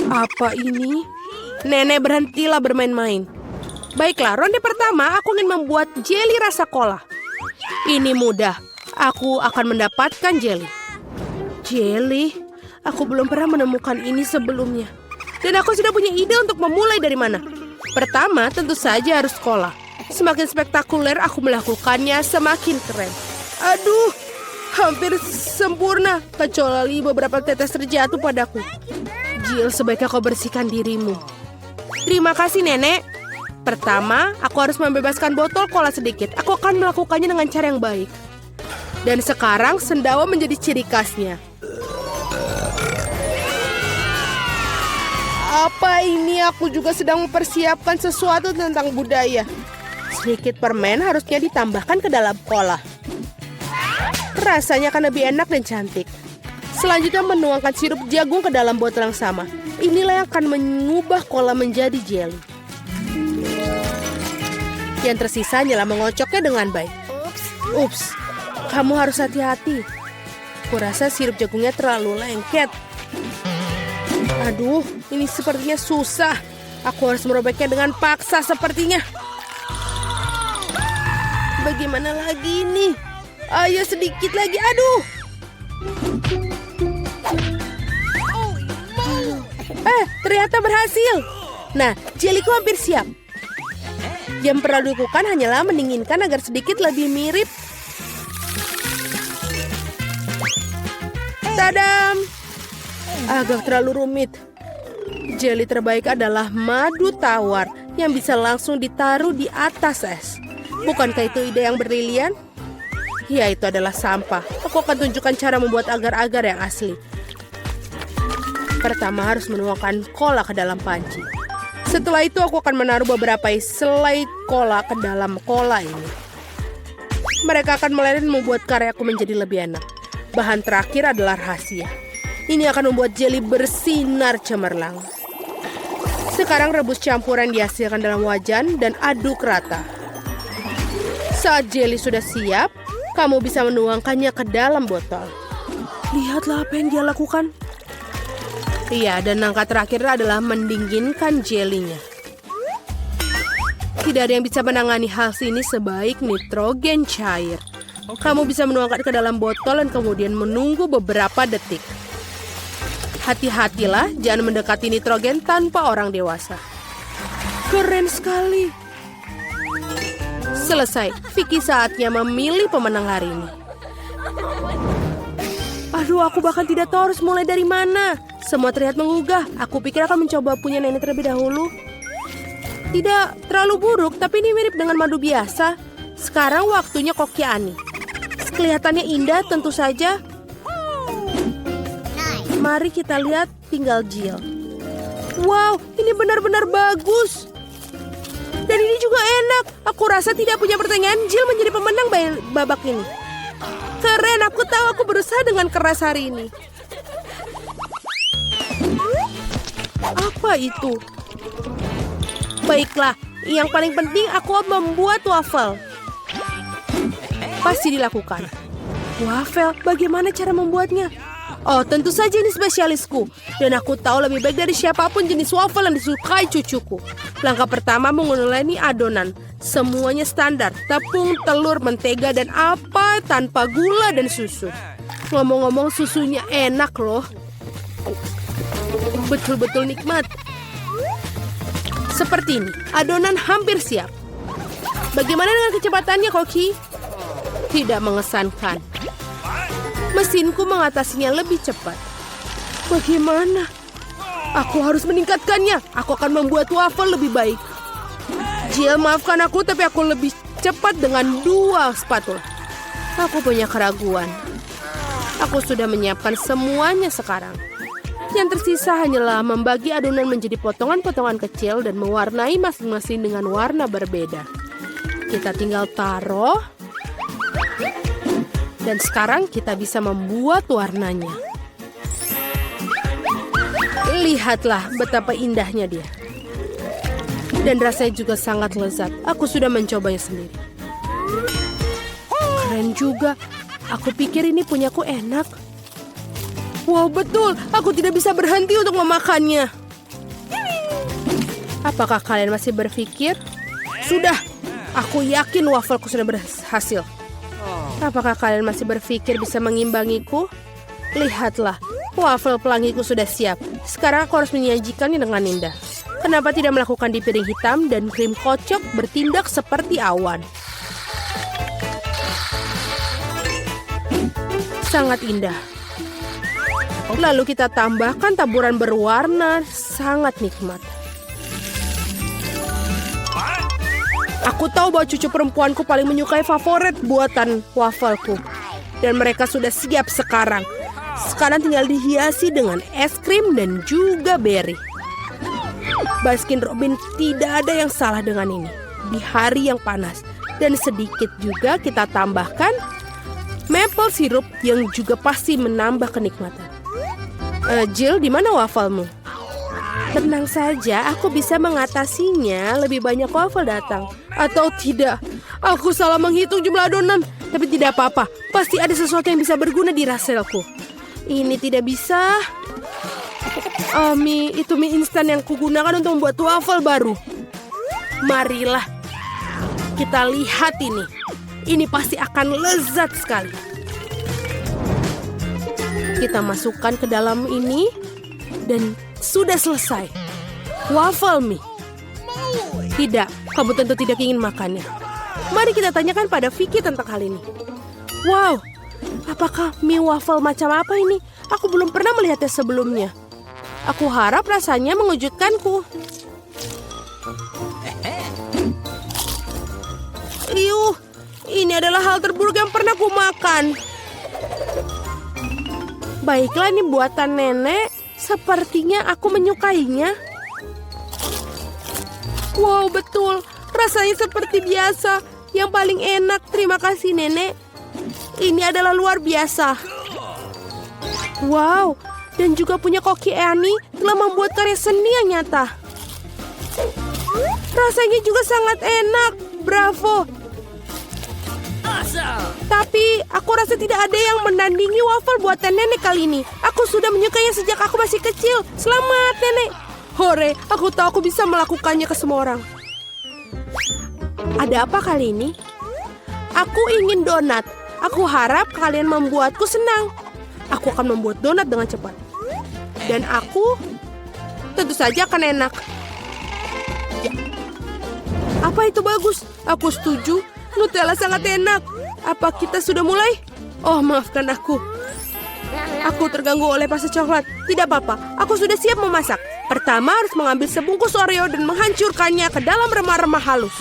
Apa ini? Nenek, berhentilah bermain-main. Baiklah, ronde pertama aku ingin membuat jeli rasa kola. Ini mudah. Aku akan mendapatkan jeli. Jeli? Aku belum pernah menemukan ini sebelumnya. Dan aku sudah punya ide untuk memulai dari mana. Pertama, tentu saja harus kola. Semakin spektakuler aku melakukannya, semakin keren. Aduh, hampir sempurna. Kecuali beberapa tetes terjatuh padaku. Jill, sebaiknya kau bersihkan dirimu. Terima kasih, Nenek. Pertama, aku harus membebaskan botol kola sedikit. Aku akan melakukannya dengan cara yang baik. Dan sekarang, sendawa menjadi ciri khasnya. Apa ini? Aku juga sedang mempersiapkan sesuatu tentang budaya. Sedikit permen harusnya ditambahkan ke dalam kola. Rasanya akan lebih enak dan cantik. Selanjutnya menuangkan sirup jagung ke dalam botol yang sama. Inilah yang akan mengubah kola menjadi jelly. Yang tersisa hanyalah mengocoknya dengan baik. Ups, kamu harus hati-hati. Kurasa sirup jagungnya terlalu lengket. Aduh, ini sepertinya susah. Aku harus merobeknya dengan paksa sepertinya. Bagaimana lagi ini? Ayo sedikit lagi, aduh. Ternyata berhasil. Nah, jeliku hampir siap. Yang perlu dilakukan hanyalah mendinginkan agar sedikit lebih mirip. Tadam! Agak terlalu rumit. Jeli terbaik adalah madu tawar yang bisa langsung ditaruh di atas es. Bukankah itu ide yang brilian? Ya, itu adalah sampah. Aku akan tunjukkan cara membuat agar-agar yang asli. Pertama harus menuangkan kola ke dalam panci. Setelah itu aku akan menaruh beberapa selai kola ke dalam kola ini. Mereka akan meleleh dan membuat karyaku menjadi lebih enak. Bahan terakhir adalah rahasia. Ini akan membuat jeli bersinar cemerlang. Sekarang rebus campuran dihasilkan dalam wajan dan aduk rata. Saat jeli sudah siap, kamu bisa menuangkannya ke dalam botol. Lihatlah apa yang dia lakukan. Iya, dan langkah terakhir adalah mendinginkan jelinya. Tidak ada yang bisa menangani hal ini sebaik nitrogen cair. Kamu bisa menuangkan ke dalam botol dan kemudian menunggu beberapa detik. Hati-hatilah, jangan mendekati nitrogen tanpa orang dewasa. Keren sekali. Selesai. Vicky saatnya memilih pemenang hari ini. Aduh, aku bahkan tidak tahu harus mulai dari mana. Semua terlihat menggugah. Aku pikir akan mencoba punya nenek terlebih dahulu. Tidak terlalu buruk, tapi ini mirip dengan madu biasa. Sekarang waktunya koki Ani. Kelihatannya indah tentu saja. Mari kita lihat tinggal Jill. Wow, ini benar-benar bagus. Dan ini juga enak. Aku rasa tidak punya pertanyaan, Jill menjadi pemenang babak ini. Keren, aku tahu aku berusaha dengan keras hari ini. Apa itu? Baiklah, yang paling penting aku membuat waffle. Pasti dilakukan. Waffle, bagaimana cara membuatnya? Oh, tentu saja ini spesialisku. Dan aku tahu lebih baik dari siapapun jenis waffle yang disukai cucuku. Langkah pertama menguleni adonan. Semuanya standar. Tepung, telur, mentega, dan apa tanpa gula dan susu. Ngomong-ngomong, susunya enak loh. Betul-betul nikmat. Seperti ini, adonan hampir siap. Bagaimana dengan kecepatannya, Koki? Tidak mengesankan. Mesinku mengatasinya lebih cepat. Bagaimana? Aku harus meningkatkannya. Aku akan membuat waffle lebih baik. Jill, maafkan aku, tapi aku lebih cepat dengan 2 spatula. Aku punya keraguan. Aku sudah menyiapkan semuanya sekarang. Yang tersisa hanyalah membagi adonan menjadi potongan-potongan kecil dan mewarnai masing-masing dengan warna berbeda. Kita tinggal taruh. Dan sekarang kita bisa membuat warnanya. Lihatlah betapa indahnya dia. Dan rasanya juga sangat lezat. Aku sudah mencobanya sendiri. Keren juga. Aku pikir ini punyaku enak. Wow, betul. Aku tidak bisa berhenti untuk memakannya. Apakah kalian masih berpikir? Sudah, aku yakin wafelku sudah berhasil. Apakah kalian masih berpikir bisa mengimbangiku? Lihatlah, wafel pelangiku sudah siap. Sekarang aku harus menyajikannya dengan indah. Kenapa tidak melakukan di piring hitam dan krim kocok bertindak seperti awan? Sangat indah. Lalu kita tambahkan taburan berwarna, sangat nikmat. Aku tahu bahwa cucu perempuanku paling menyukai favorit buatan wafelku. Dan mereka sudah siap sekarang. Sekarang tinggal dihiasi dengan es krim dan juga beri. Baskin Robbins tidak ada yang salah dengan ini. Di hari yang panas. Dan sedikit juga kita tambahkan maple syrup yang juga pasti menambah kenikmatan. Jill, di mana wafelmu? Tenang saja, aku bisa mengatasinya. Lebih banyak wafel datang. Atau tidak, aku salah menghitung jumlah adonan. Tapi tidak apa-apa, pasti ada sesuatu yang bisa berguna di raselku. Ini tidak bisa. Mie instan yang kugunakan untuk membuat wafel baru. Marilah kita lihat ini. Ini pasti akan lezat sekali. Kita masukkan ke dalam ini. Dan sudah selesai. Waffle mie. Tidak, kamu tentu tidak ingin makannya. Mari kita tanyakan pada Vicky tentang hal ini. Wow, apakah mie waffle macam apa ini? Aku belum pernah melihatnya sebelumnya. Aku harap rasanya mengejutkanku. Ini adalah hal terburuk yang pernah ku makan. Baiklah, ini buatan nenek. Sepertinya aku menyukainya. Wow, betul. Rasanya seperti biasa. Yang paling enak. Terima kasih, nenek. Ini adalah luar biasa. Wow, dan juga punya Koki Annie telah membuat karya seni yang nyata. Rasanya juga sangat enak. Bravo. Tapi aku rasa tidak ada yang menandingi waffle buatan nenek kali ini. Aku sudah menyukainya sejak aku masih kecil. Selamat, nenek. Hore, aku tahu aku bisa melakukannya ke semua orang. Ada apa kali ini? Aku ingin donat. Aku harap kalian membuatku senang. Aku akan membuat donat dengan cepat. Dan aku tentu saja akan enak. Apa itu bagus? Aku setuju. Nutella sangat enak. Apa kita sudah mulai? Oh, maafkan aku. Aku terganggu oleh pasta coklat. Tidak apa-apa, aku sudah siap memasak. Pertama harus mengambil sebungkus Oreo dan menghancurkannya ke dalam remah-remah halus.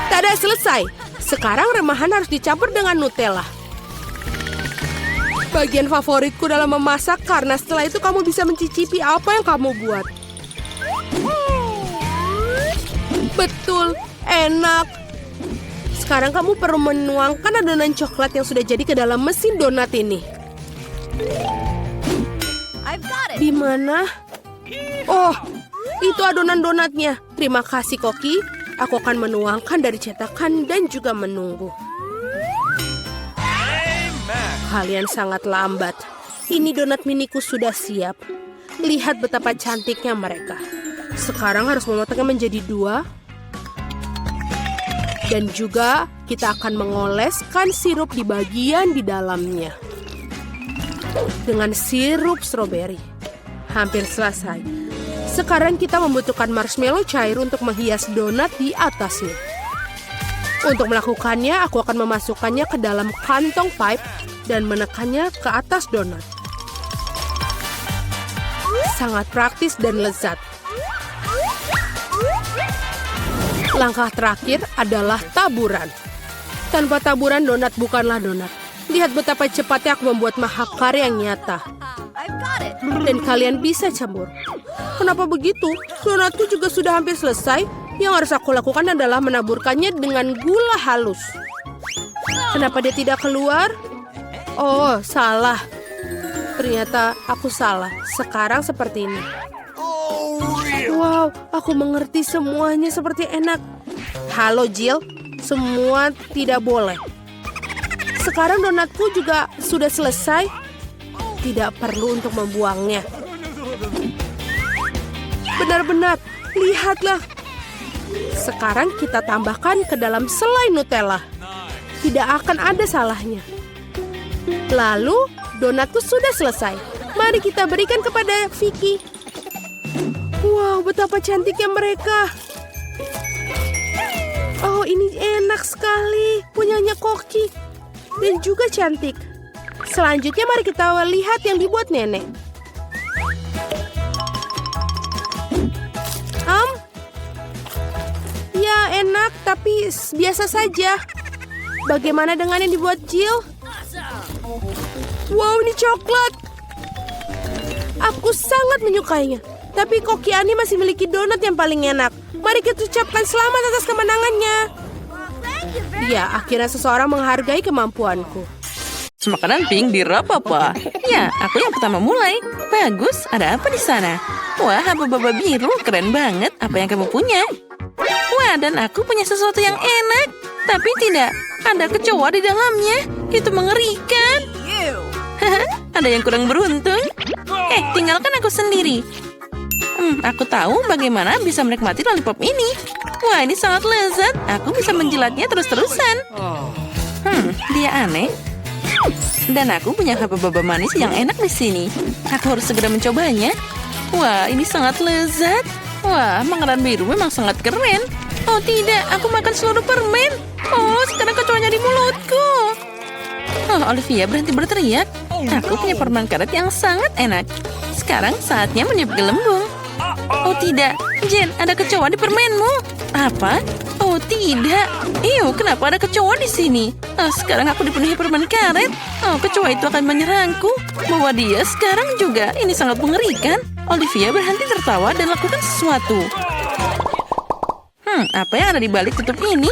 Tada, selesai. Sekarang remahan harus dicampur dengan Nutella. Bagian favoritku dalam memasak karena setelah itu kamu bisa mencicipi apa yang kamu buat. Betul, enak. Sekarang kamu perlu menuangkan adonan coklat yang sudah jadi ke dalam mesin donat ini. Di mana? Oh, itu adonan donatnya. Terima kasih, Koki. Aku akan menuangkan dari cetakan dan juga menunggu. Kalian sangat lambat. Ini donat miniku sudah siap. Lihat betapa cantiknya mereka. Sekarang harus memotongnya menjadi 2. Dan juga kita akan mengoleskan sirup di bagian di dalamnya. Dengan sirup stroberi. Hampir selesai. Sekarang kita membutuhkan marshmallow cair untuk menghias donat di atasnya. Untuk melakukannya, aku akan memasukkannya ke dalam kantong pipe dan menekannya ke atas donat. Sangat praktis dan lezat. Langkah terakhir adalah taburan. Tanpa taburan, donat bukanlah donat. Lihat betapa cepatnya aku membuat mahakarya yang nyata. Dan kalian bisa campur. Kenapa begitu? Donatku juga sudah hampir selesai. Yang harus aku lakukan adalah menaburkannya dengan gula halus. Kenapa dia tidak keluar? Oh, salah. Ternyata aku salah. Sekarang seperti ini. Wow, aku mengerti semuanya seperti enak. Halo Jill, semua tidak boleh. Sekarang donatku juga sudah selesai. tidak perlu untuk membuangnya. Benar-benar, lihatlah. Sekarang kita tambahkan ke dalam selai Nutella. Tidak akan ada salahnya. Lalu, donatku sudah selesai. Mari kita berikan kepada Vicky. Wow, betapa cantiknya mereka. Oh, ini enak sekali. Punyanya Koki. Dan juga cantik. Selanjutnya mari kita lihat yang dibuat nenek. Ya enak, tapi biasa saja. Bagaimana dengan yang dibuat Jill? Wow, ini coklat. Aku sangat menyukainya. Tapi Koki Ani masih memiliki donat yang paling enak. Mari kita ucapkan selamat atas kemenangannya. Ya, akhirnya seseorang menghargai kemampuanku. Makanan pink di Rapapa. Ya, aku yang pertama mulai. Bagus, ada apa di sana? Wah, haba-haba biru, keren banget. Apa yang kamu punya? Wah, dan aku punya sesuatu yang enak. Tapi tidak, ada kecoa di dalamnya. Itu mengerikan. Ada yang kurang beruntung. Tinggalkan aku sendiri. Aku tahu bagaimana bisa menikmati lollipop ini. Wah, ini sangat lezat. Aku bisa menjilatnya terus-terusan. Dia aneh. Dan aku punya haba-haba manis yang enak di sini. Aku harus segera mencobanya. Wah, ini sangat lezat. Wah, makanan biru memang sangat keren. Oh tidak, aku makan seluruh permen. Oh, sekarang kecoanya di mulutku. Oh, Olivia berhenti berteriak. Aku punya permen karet yang sangat enak. Sekarang saatnya menyebut gelembung. Oh tidak, Jen, ada kecoa di permenmu. Apa? Oh tidak. Kenapa ada kecoa di sini? Sekarang aku dipenuhi permen karet. Oh, kecoa itu akan menyerangku. Bawa dia sekarang juga. Ini sangat mengerikan. Olivia berhenti tertawa dan lakukan sesuatu. Apa yang ada di balik tutup ini?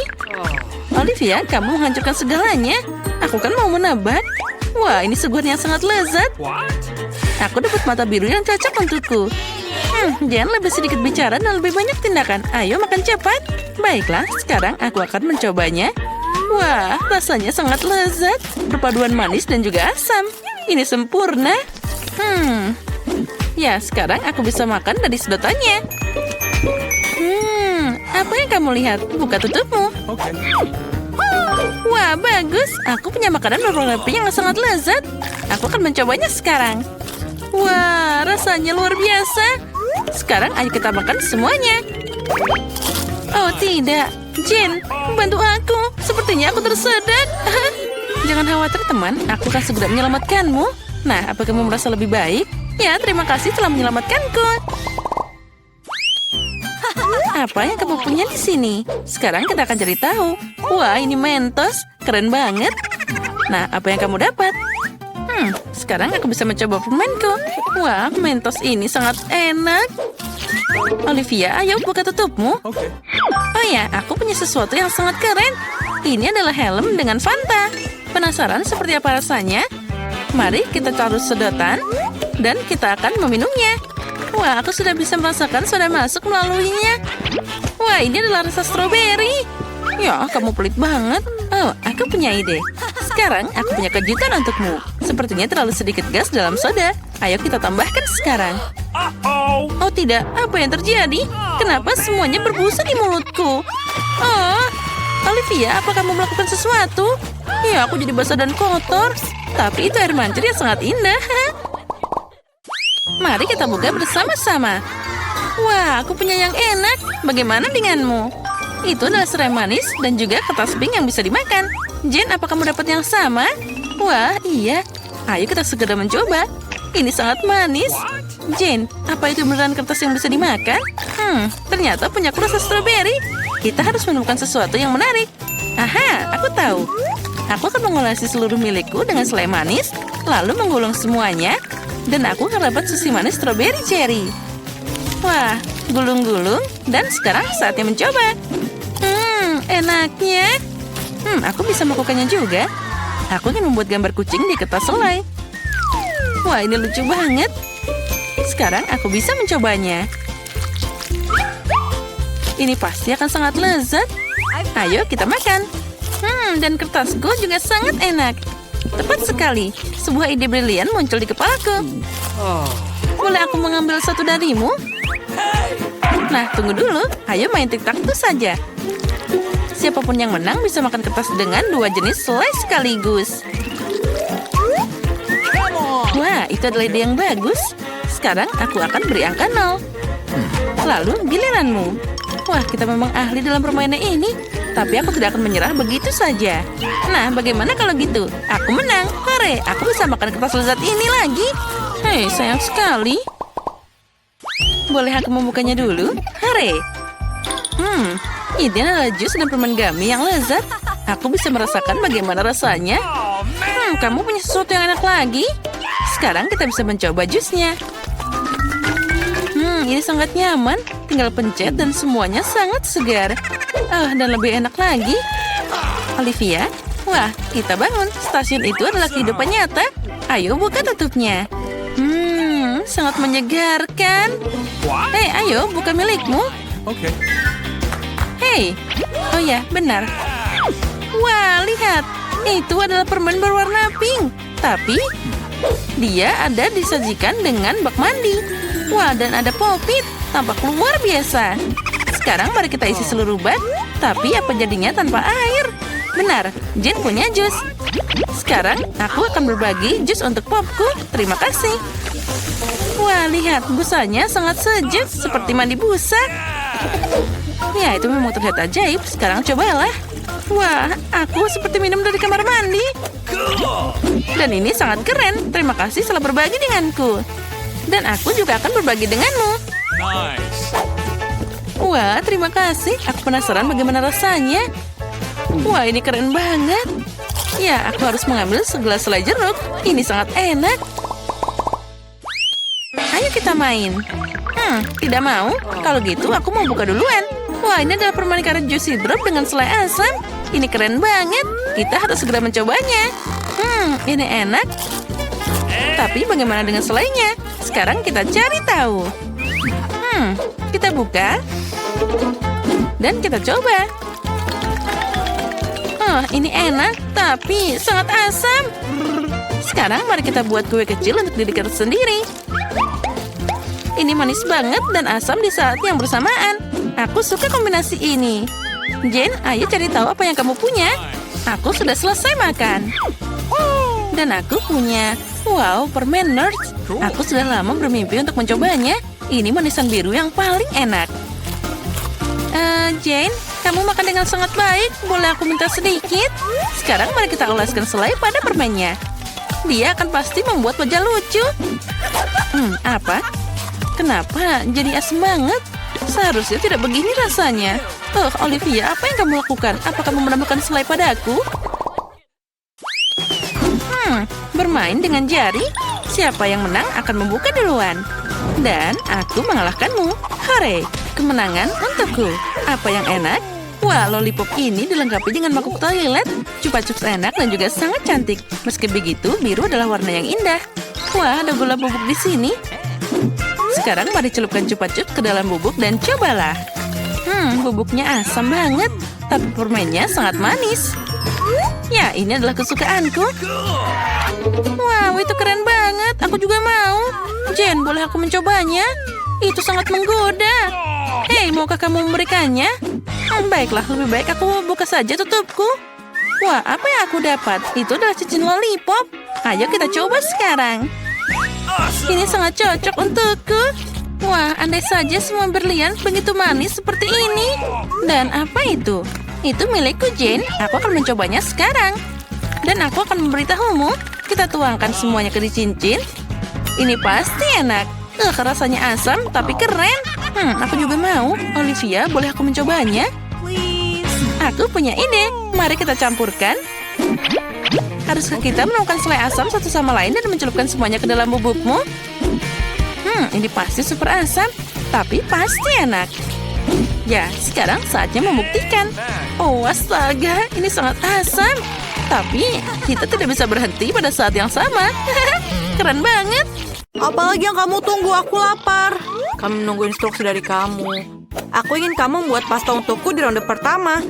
Olivia, kamu menghancurkan segalanya. Aku kan mau menebak. Wah, ini suguhan yang sangat lezat. Aku dapat mata biru yang cocok untukku. Jangan lebih sedikit bicara dan lebih banyak tindakan. Ayo makan cepat. Baiklah, sekarang aku akan mencobanya. Wah, rasanya sangat lezat. Perpaduan manis dan juga asam. Ini sempurna. Ya, sekarang aku bisa makan dari sedotannya. Apa yang kamu lihat? Buka tutupmu. Wah, bagus. Aku punya makanan berwarna pink yang sangat lezat. Aku akan mencobanya sekarang. Wah, rasanya luar biasa. Sekarang ayo kita makan semuanya. Oh tidak, Jen, bantu aku. Sepertinya aku tersedak. Jangan khawatir teman, aku akan segera menyelamatkanmu. Nah, apa kamu merasa lebih baik? Ya, terima kasih telah menyelamatkanku. Apa yang kamu punya di sini? Sekarang kita akan cari tahu. Wah, ini Mentos, keren banget. Nah, apa yang kamu dapat? Sekarang aku bisa mencoba permenku. Wah, Mentos ini sangat enak. Olivia, ayo buka tutupmu. Oh ya, aku punya sesuatu yang sangat keren. Ini adalah helm dengan Fanta. Penasaran seperti apa rasanya? Mari kita taruh sedotan dan kita akan meminumnya. Wah, aku sudah bisa merasakan soda masuk melaluinya. Wah, ini adalah rasa stroberi. Ya, kamu pelit banget. Oh, aku punya ide. Sekarang aku punya kejutan untukmu. Sepertinya terlalu sedikit gas dalam soda. Ayo kita tambahkan sekarang. Oh tidak, apa yang terjadi? Kenapa semuanya berbusa di mulutku? Oh, Olivia, apa kamu melakukan sesuatu? Ya, aku jadi basah dan kotor. Tapi itu air mancur yang sangat indah. Mari kita buka bersama-sama. Wah, aku punya yang enak. Bagaimana denganmu? Itu adalah serai manis dan juga kertas pink yang bisa dimakan. Jen, apa kamu dapat yang sama? Wah, iya. Ayo kita segera mencoba. Ini sangat manis. Jen, apa itu beneran kertas yang bisa dimakan? Ternyata punya rasa stroberi. Kita harus menemukan sesuatu yang menarik. Aha, aku tahu. Aku akan mengolesi seluruh milikku dengan selai manis, lalu menggulung semuanya, dan aku akan dapat sushi manis stroberi cherry. Wah, gulung-gulung, dan sekarang saatnya mencoba. Enaknya. Aku bisa melakukannya juga. Aku ingin membuat gambar kucing di kertas selai. Wah, ini lucu banget. Sekarang aku bisa mencobanya. Ini pasti akan sangat lezat. Ayo kita makan. Dan kertasku juga sangat enak. Tepat sekali. Sebuah ide brilian muncul di kepalaku. Boleh aku mengambil satu darimu? Nah, tunggu dulu. Ayo main tic-tac-toe saja. Siapapun yang menang bisa makan kertas dengan 2 jenis selai sekaligus. Wah, itu adalah ide yang bagus. Sekarang aku akan beri angka 0. Lalu giliranmu. Wah, kita memang ahli dalam permainan ini. Tapi aku tidak akan menyerah begitu saja. Nah, bagaimana kalau gitu? Aku menang. Hore, aku bisa makan kertas lezat ini lagi. Hei, sayang sekali. Boleh aku membukanya dulu? Hore. Ini adalah jus dan permen gummy yang lezat. Aku bisa merasakan bagaimana rasanya. Kamu punya sesuatu yang enak lagi? Sekarang kita bisa mencoba jusnya. Ini sangat nyaman. Tinggal pencet dan semuanya sangat segar. Dan lebih enak lagi. Olivia, wah, kita bangun. Stasiun itu adalah kehidupan nyata. Ayo buka tutupnya. Sangat menyegarkan. Hei, ayo buka milikmu. Okay. Hei, oh ya, benar. Wah, lihat. Itu adalah permen berwarna pink. Tapi, dia ada disajikan dengan bak mandi. Wah, dan ada popit. Tampak luar biasa. Sekarang mari kita isi seluruh bak. Tapi apa jadinya tanpa air? Benar, Jen punya jus. Sekarang aku akan berbagi jus untuk popku. Terima kasih. Wah, lihat, busanya sangat sejuk. Seperti mandi busa. Ya, itu memang terlihat ajaib. Sekarang cobalah. Wah, aku seperti minum dari kamar mandi. Dan ini sangat keren. Terima kasih telah berbagi denganku. Dan aku juga akan berbagi denganmu. Nice. Wah, terima kasih. Aku penasaran bagaimana rasanya. Wah, ini keren banget. Ya, aku harus mengambil segelas selai jeruk. Ini sangat enak. Ayo kita main. Tidak mau? Kalau gitu, aku mau buka duluan. Wah, ini adalah permen karet juicy drop dengan selai asam. Ini keren banget. Kita harus segera mencobanya. Ini enak. Tapi bagaimana dengan selainya? Sekarang kita cari tahu. Kita buka. Dan kita coba. Ini enak, tapi sangat asam. Sekarang mari kita buat kue kecil untuk diri kita sendiri. Ini manis banget dan asam di saat yang bersamaan. Aku suka kombinasi ini. Jen, ayo cari tahu apa yang kamu punya. Aku sudah selesai makan. Dan aku punya, wow, permen Nerds. Aku sudah lama bermimpi untuk mencobanya. Ini manisan biru yang paling enak. Jane, kamu makan dengan sangat baik. Boleh aku minta sedikit? Sekarang mari kita oleskan selai pada permennya. Dia akan pasti membuat wajah lucu. Apa? Kenapa jadi asam banget? Seharusnya tidak begini rasanya. Olivia, apa yang kamu lakukan? Apa kamu menambahkan selai padaku? Bermain dengan jari? Siapa yang menang akan membuka duluan. Dan aku mengalahkanmu. Hore, kemenangan untukku. Apa yang enak? Wah, lollipop ini dilengkapi dengan mangkuk toilet. Chupa Chups enak dan juga sangat cantik. Meski begitu, biru adalah warna yang indah. Wah, ada gula bubuk di sini. Sekarang mari celupkan Chupa Chups ke dalam bubuk dan cobalah. Bubuknya asam banget, tapi permennya sangat manis. Ya, ini adalah kesukaanku. Wow, itu keren banget. Aku juga mau. Jen, boleh aku mencobanya? Itu sangat menggoda. Hei, maukah kamu memberikannya? Baiklah, lebih baik aku buka saja tutupku. Wah, apa yang aku dapat? Itu adalah cincin lollipop. Ayo kita coba sekarang. Ini sangat cocok untukku. Wah, andai saja semua berlian begitu manis seperti ini. Dan apa itu? Itu milikku, Jane. Aku akan mencobanya sekarang. Dan aku akan memberitahumu. Kita tuangkan semuanya ke di cincin. Ini pasti enak. Rasanya asam, tapi keren. Aku juga mau. Olivia, boleh aku mencobanya? Aku punya ide. Mari kita campurkan. Haruskah kita menemukan selai asam satu sama lain dan mencelupkan semuanya ke dalam bubukmu? Ini pasti super asam, tapi pasti enak. Ya, sekarang saatnya membuktikan. Oh, astaga, ini sangat asam. Tapi kita tidak bisa berhenti pada saat yang sama. Keren banget. Apalagi yang kamu tunggu, aku lapar. Kami menunggu instruksi dari kamu. Aku ingin kamu membuat pasta untukku di ronde pertama.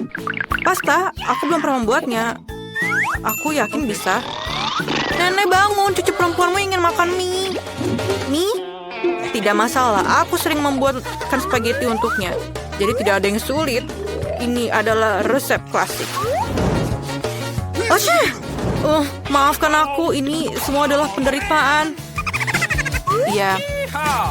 Pasta, aku belum pernah membuatnya. Aku yakin bisa. Nenek bangun, cucu perempuanmu ingin makan mie. Mie? Tidak masalah, aku sering membuatkan spaghetti untuknya. Jadi tidak ada yang sulit. Ini adalah resep klasik. Maafkan aku, ini semua adalah penderitaan. Iya,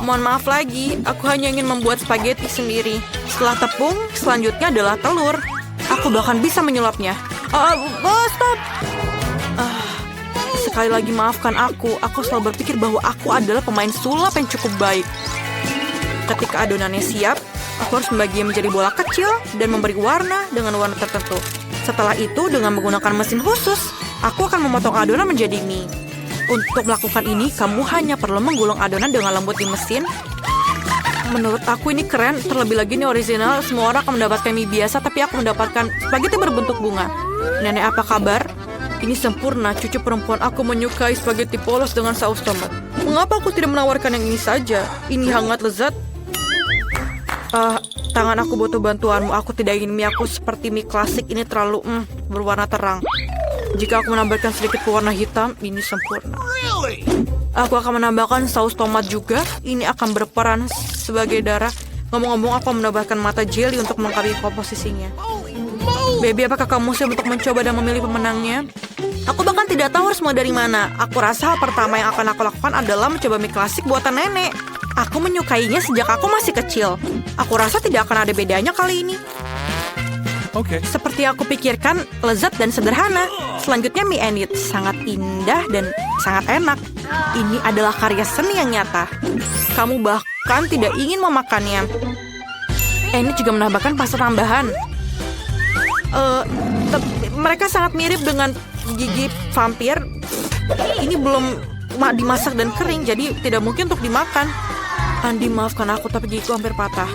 mohon maaf lagi. Aku hanya ingin membuat spaghetti sendiri. Setelah tepung, selanjutnya adalah telur. Aku bahkan bisa menyulapnya. Stop! Sekali lagi maafkan aku. Aku selalu berpikir bahwa aku adalah pemain sulap yang cukup baik. Ketika adonannya siap, aku harus membaginya menjadi bola kecil dan memberi warna dengan warna tertentu. Setelah itu, dengan menggunakan mesin khusus, aku akan memotong adonan menjadi mie. Untuk melakukan ini, kamu hanya perlu menggulung adonan dengan lembut di mesin. Menurut aku ini keren, terlebih lagi ini original. Semua orang akan mendapatkan mie biasa, tapi aku mendapatkan spaghetti berbentuk bunga. Nenek, apa kabar? Ini sempurna, cucu perempuan aku menyukai spaghetti polos dengan saus tomat. Mengapa aku tidak menawarkan yang ini saja? Ini hangat lezat. Tangan aku butuh bantuanmu. Aku tidak ingin mie aku seperti mie klasik. Ini terlalu berwarna terang. Jika aku menambahkan sedikit pewarna hitam, ini sempurna. Aku akan menambahkan saus tomat juga. Ini akan berperan sebagai darah. Ngomong-ngomong, aku menambahkan mata jelly untuk melengkapi komposisinya. Baby, apakah kamu siap untuk mencoba dan memilih pemenangnya? Aku bahkan tidak tahu harus mulai dari mana. Aku rasa hal pertama yang akan aku lakukan adalah mencoba mie klasik buatan nenek. Aku menyukainya sejak aku masih kecil. Aku rasa tidak akan ada bedanya kali ini. Okay. Seperti aku pikirkan, lezat dan sederhana. Selanjutnya mie Enid, sangat indah dan sangat enak. Ini adalah karya seni yang nyata. Kamu bahkan tidak ingin memakannya. Enid juga menambahkan pasta tambahan. Mereka sangat mirip dengan gigi vampir. Ini belum dimasak dan kering, jadi tidak mungkin untuk dimakan. Andi, maafkan aku, tapi gigiku hampir patah.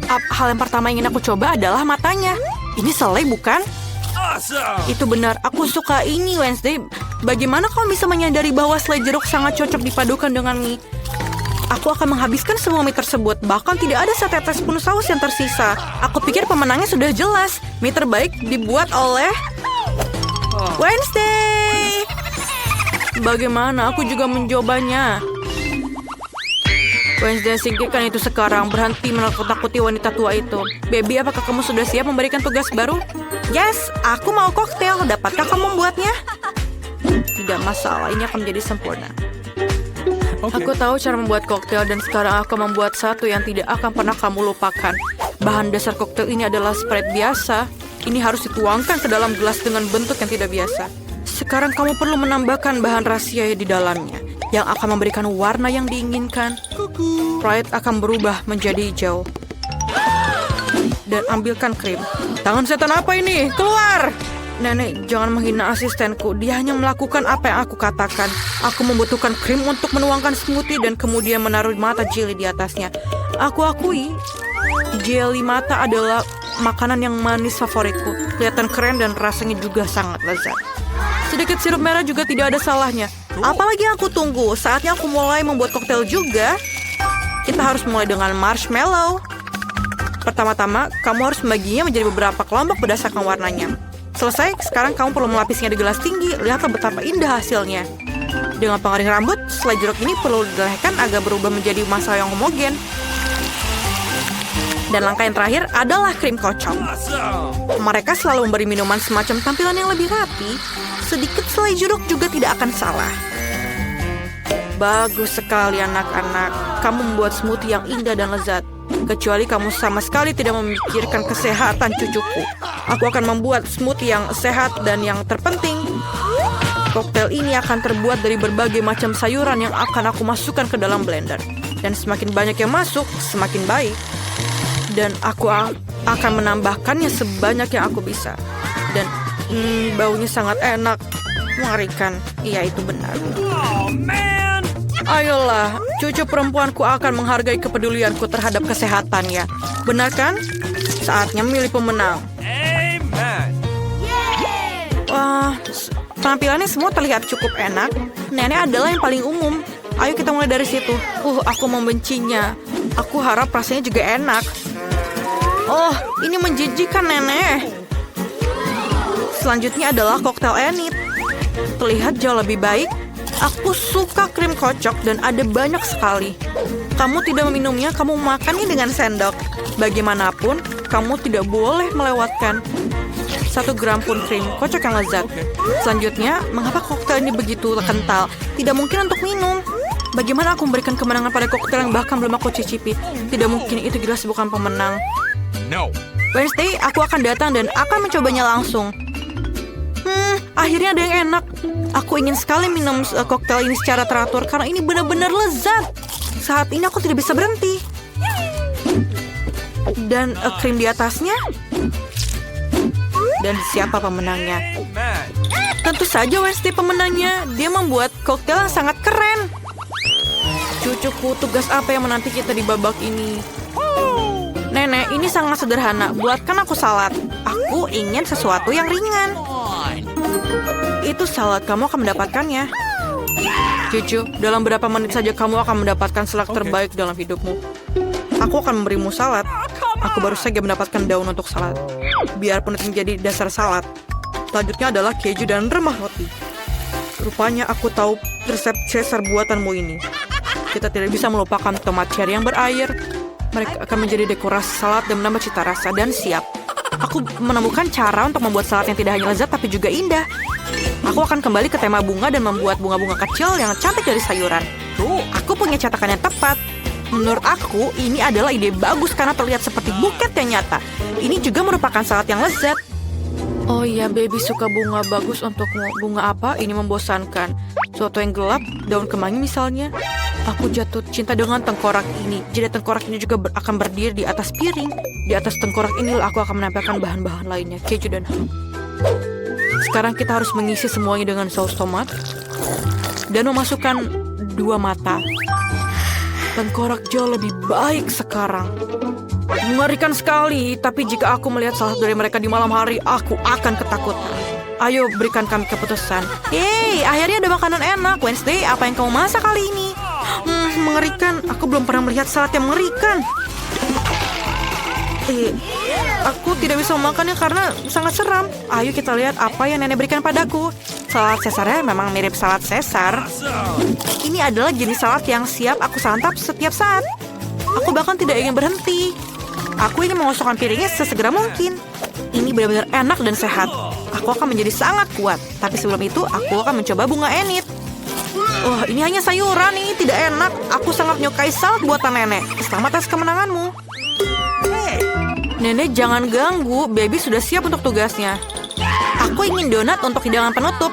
Hal yang pertama yang ingin aku coba adalah matanya. Ini selai, bukan? Awesome. Itu benar, aku suka ini, Wednesday. Bagaimana kamu bisa menyadari bahwa selai jeruk sangat cocok dipadukan dengan mie? Aku akan menghabiskan semua mie tersebut. Bahkan tidak ada setetes pun saus yang tersisa. Aku pikir pemenangnya sudah jelas. Mie terbaik dibuat oleh Wednesday. Bagaimana? Aku juga mencobanya. Wednesday, singkirkan itu sekarang. Berhenti menakut-nakuti wanita tua itu. Baby, apakah kamu sudah siap memberikan tugas baru? Yes, aku mau koktail. Dapatkah kamu membuatnya? Tidak masalah, ini akan menjadi sempurna. Okay. Aku tahu cara membuat koktail dan sekarang aku membuat satu yang tidak akan pernah kamu lupakan. Bahan dasar koktail ini adalah Sprite biasa. Ini harus dituangkan ke dalam gelas dengan bentuk yang tidak biasa. Sekarang kamu perlu menambahkan bahan rahasia di dalamnya yang akan memberikan warna yang diinginkan. Sprite akan berubah menjadi hijau. Dan ambilkan krim. Tangan setan apa ini? Keluar! Nenek, jangan menghina asistenku. Dia hanya melakukan apa yang aku katakan. Aku membutuhkan krim untuk menuangkan smoothie dan kemudian menaruh mata jelly di atasnya. Aku akui, jelly mata adalah makanan yang manis favoritku. Kelihatan keren dan rasanya juga sangat lezat. Sedikit sirup merah juga tidak ada salahnya. Apalagi yang aku tunggu? Saatnya aku mulai membuat koktail juga. Kita harus mulai dengan marshmallow. Pertama-tama, kamu harus membaginya menjadi beberapa kelompok berdasarkan warnanya. Selesai, sekarang kamu perlu melapisnya di gelas tinggi. Lihatlah betapa indah hasilnya. Dengan pengering rambut, selai jeruk ini perlu dilelehkan agar berubah menjadi massa yang homogen. Dan langkah yang terakhir adalah krim kocok. Mereka selalu memberi minuman semacam tampilan yang lebih rapi. Sedikit selai jeruk juga tidak akan salah. Bagus sekali anak-anak. Kamu membuat smoothie yang indah dan lezat. Kecuali kamu sama sekali tidak memikirkan kesehatan cucuku. Aku akan membuat smoothie yang sehat dan yang terpenting, koktail ini akan terbuat dari berbagai macam sayuran yang akan aku masukkan ke dalam blender. Dan semakin banyak yang masuk, semakin baik. Dan aku akan menambahkannya sebanyak yang aku bisa. Dan baunya sangat enak, mengerikan. Iya, itu benar. Oh, man. Ayolah, cucu perempuanku akan menghargai kepedulianku terhadap kesehatannya. Benar kan? Saatnya memilih pemenang. Amen. Wah, penampilannya semua terlihat cukup enak. Nenek adalah yang paling umum. Ayo kita mulai dari situ. Aku membencinya. Aku harap rasanya juga enak. Oh, ini menjijikkan, Nenek. Selanjutnya adalah koktail Enid. Terlihat jauh lebih baik. Aku suka krim kocok dan ada banyak sekali. Kamu tidak meminumnya, kamu makannya dengan sendok. Bagaimanapun, kamu tidak boleh melewatkan 1 gram pun krim kocok yang lezat. Selanjutnya, mengapa koktail ini begitu kental? Tidak mungkin untuk minum. Bagaimana aku memberikan kemenangan pada koktail yang bahkan belum aku cicipi? Tidak mungkin, itu jelas bukan pemenang. No. Wednesday, aku akan datang dan akan mencobanya langsung. Akhirnya ada yang enak. Aku ingin sekali minum koktail ini secara teratur karena ini benar-benar lezat. Saat ini aku tidak bisa berhenti. Dan krim di atasnya. Dan siapa pemenangnya? Man. Tentu saja Wednesday pemenangnya. Dia membuat koktail yang sangat keren. Cucuku, tugas apa yang menanti kita di babak ini? Nenek, ini sangat sederhana. Buatkan aku salad. Aku ingin sesuatu yang ringan. Itu salad, kamu akan mendapatkannya. Cucu, dalam beberapa menit saja kamu akan mendapatkan salad terbaik dalam hidupmu. Aku akan memberimu salad. Aku baru saja mendapatkan daun untuk salad. Biarpun itu menjadi dasar salad. Selanjutnya adalah keju dan remah roti. Rupanya aku tahu resep Caesar buatanmu ini. Kita tidak bisa melupakan tomat cherry yang berair. Mereka akan menjadi dekorasi salad dan menambah cita rasa dan siap. Aku menemukan cara untuk membuat salad yang tidak hanya lezat tapi juga indah. Aku akan kembali ke tema bunga dan membuat bunga-bunga kecil yang cantik dari sayuran. Aku punya cetakan yang tepat. Menurut aku, ini adalah ide bagus karena terlihat seperti buket yang nyata. Ini juga merupakan salad yang lezat. Oh iya, baby suka bunga bagus untukmu. Bunga apa? Ini membosankan. Suatu yang gelap, daun kemangi misalnya. Aku jatuh cinta dengan tengkorak ini. Jadi tengkorak ini juga akan berdiri di atas piring. Di atas tengkorak ini aku akan menempelkan bahan-bahan lainnya, keju dan ham. Sekarang kita harus mengisi semuanya dengan saus tomat. Dan memasukkan 2 mata. Tengkorak jauh lebih baik sekarang. Mengerikan sekali, tapi jika aku melihat salah satu dari mereka di malam hari, aku akan ketakutan. Ayo, berikan kami keputusan. Yeay, akhirnya ada makanan enak. Wednesday, apa yang kamu masak kali ini? Mengerikan. Aku belum pernah melihat salad yang mengerikan. Aku tidak bisa memakannya karena sangat seram. Ayo kita lihat apa yang nenek berikan padaku. Salad Caesarnya memang mirip salad Caesar. Ini adalah jenis salad yang siap aku santap setiap saat. Aku bahkan tidak ingin berhenti. Aku ingin mengosongkan piringnya sesegera mungkin. Ini benar-benar enak dan sehat. Aku akan menjadi sangat kuat. Tapi sebelum itu, aku akan mencoba bunga enit. Wah, ini hanya sayuran, ini tidak enak. Aku sangat menyukai salad buatan nenek. Selamat atas kemenanganmu. Nenek, jangan ganggu. Baby sudah siap untuk tugasnya. Aku ingin donat untuk hidangan penutup.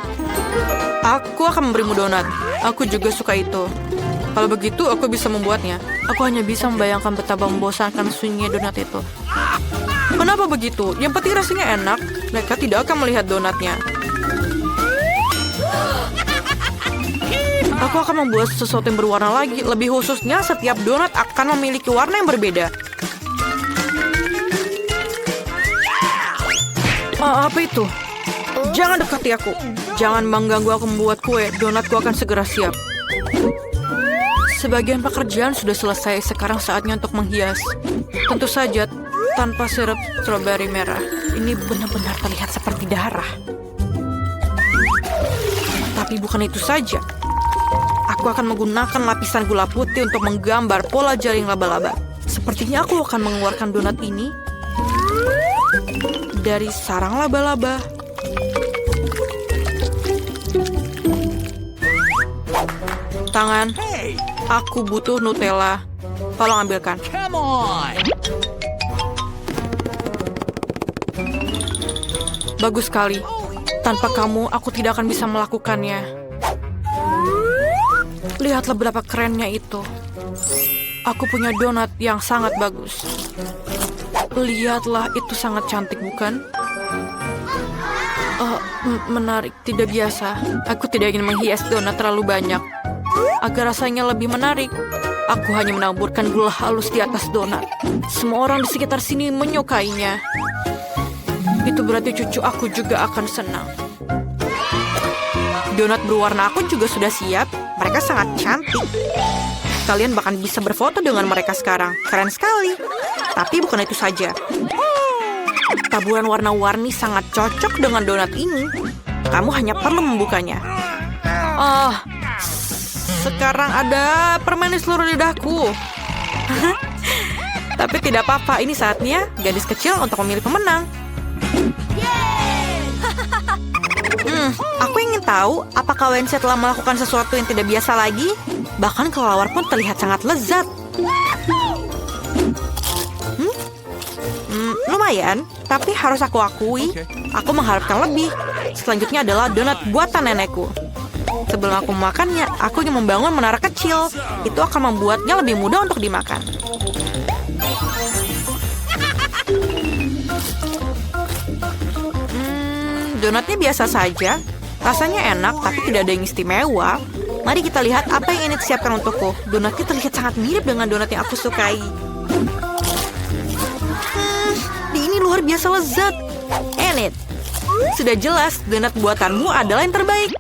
Aku akan memberimu donat. Aku juga suka itu. Kalau begitu, aku bisa membuatnya. Aku hanya bisa membayangkan betapa membosankan sunyinya donat itu. Kenapa begitu? Yang penting rasanya enak. Mereka tidak akan melihat donatnya. Aku akan membuat sesuatu yang berwarna lagi. Lebih khususnya, setiap donat akan memiliki warna yang berbeda. Apa itu? Jangan dekati aku. Jangan mengganggu aku membuat kue. Donatku akan segera siap. Sebagian pekerjaan sudah selesai. Sekarang saatnya untuk menghias. Tentu saja tanpa sirup stroberi merah. Ini benar-benar terlihat seperti darah. Tapi bukan itu saja. Aku akan menggunakan lapisan gula putih untuk menggambar pola jaring laba-laba. Sepertinya aku akan mengeluarkan donat ini dari sarang laba-laba. Tangan, aku butuh Nutella. Tolong ambilkan. Come on. Bagus sekali. Tanpa kamu, aku tidak akan bisa melakukannya. Lihatlah betapa kerennya itu. Aku punya donat yang sangat bagus. Lihatlah, itu sangat cantik, bukan? Menarik, tidak biasa. Aku tidak ingin menghias donat terlalu banyak. Agar rasanya lebih menarik, aku hanya menaburkan gula halus di atas donat. Semua orang di sekitar sini menyukainya. Itu berarti cucu aku juga akan senang. Donat berwarna aku juga sudah siap. Mereka sangat cantik. Kalian bahkan bisa berfoto dengan mereka sekarang. Keren sekali. Tapi bukan itu saja. Taburan warna-warni sangat cocok dengan donat ini. Kamu hanya perlu membukanya. Oh, sekarang ada permen di seluruh lidahku. Tapi tidak apa-apa, ini saatnya gadis kecil untuk memilih pemenang. Aku ingin tahu apakah Wednesday telah melakukan sesuatu yang tidak biasa lagi. Bahkan kelelawar pun terlihat sangat lezat. Lumayan, tapi harus aku akui, aku mengharapkan lebih. Selanjutnya adalah donat buatan nenekku. Sebelum aku memakannya, aku ingin membangun menara kecil. Itu akan membuatnya lebih mudah untuk dimakan. Donatnya biasa saja. Rasanya enak, tapi tidak ada yang istimewa. Mari kita lihat apa yang ini disiapkan untukku. Donatnya terlihat sangat mirip dengan donat yang aku sukai. Ini luar biasa lezat. Enid, sudah jelas donat buatanmu adalah yang terbaik.